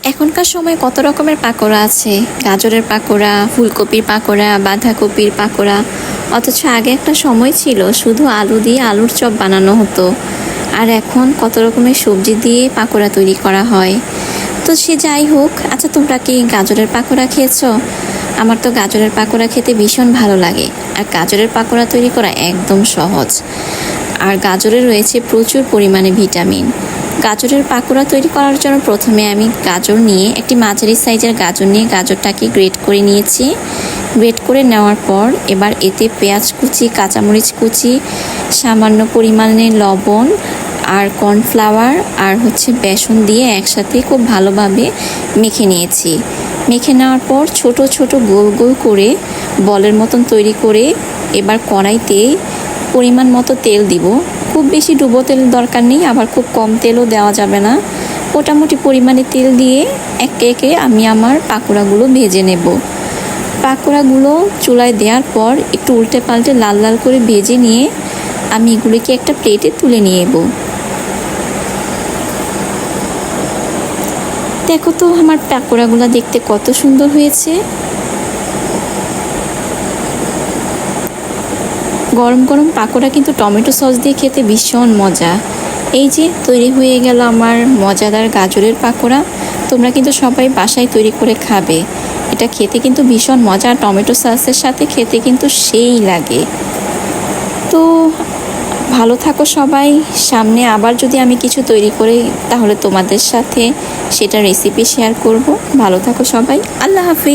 এখনকার সময় কত রকমের পাকোড়া আছে, গাজরের পাকোড়া, ফুলকপির পাকোড়া, বাঁধাকপির পাকোড়া। অথচ আগে একটা সময় ছিল শুধু আলু দিয়ে আলুর চপ বানানো হতো, আর এখন কত রকমের সবজি দিয়ে পাকোড়া তৈরি করা হয়। তো সে যাই হোক, আচ্ছা তোমরা কি গাজরের পাকোড়া খেয়েছো? আমার তো গাজরের পাকোড়া খেতে ভীষণ ভালো লাগে, আর গাজরের পাকোড়া তৈরি করা একদম সহজ। আর গাজরে রয়েছে প্রচুর পরিমাণে ভিটামিন। গাজরের পাকোড়া তৈরি করার জন্য প্রথমে আমি গাজর নিয়ে, একটি মাঝারি সাইজের গাজর নিয়ে গাজরটাকে গ্রেট করে নিয়েছি। গ্রেট করে নেওয়ার পর এবার এতে পেঁয়াজ কুচি, কাঁচামরিচ কুচি, সামান্য পরিমাণে লবণ আর কর্নফ্লাওয়ার আর বেসন দিয়ে একসাথে খুব ভালোভাবে মেখে নিয়েছি। মেখে নেওয়ার পর ছোট ছোট গোল গোল করে বলের মতন তৈরি করে এবার কড়াইতে পরিমাণ মতো তেল দিব। খুব বেশি ডুবো তেল দরকার নেই, আবার খুব কম তেলও দেওয়া যাবে না। মোটামুটি পরিমাণে তেল দিয়ে একে একে আমি আমার পাকোড়াগুলো ভেজে নেব। পাকোড়াগুলো চুলায় দেওয়ার পর একটু উল্টে পাল্টে লাল লাল করে ভেজে নিয়ে আমি এগুলিকে একটা প্লেটে তুলে নিয়ে নেব। দেখো তো আমার পাকোড়াগুলো দেখতে কত সুন্দর হয়েছে। গরম গরম পাকোড়া কিন্তু টমেটো সস দিয়ে খেতে ভীষণ মজা। এই যে তৈরি হয়ে গেল আমার মজাদার গাজরের পাকোড়া। তোমরা কিন্তু সবাই বাসায় তৈরি করে খাবে। এটা খেতে কিন্তু ভীষণ মজা, টমেটো সসের সাথে খেতে কিন্তু সেই লাগে। তো ভালো থাকো সবাই। সামনে আবার যদি আমি কিছু তৈরি করি তাহলে তোমাদের সাথে সেটা রেসিপি শেয়ার করব। ভালো থাকো সবাই, আল্লাহ হাফিজ।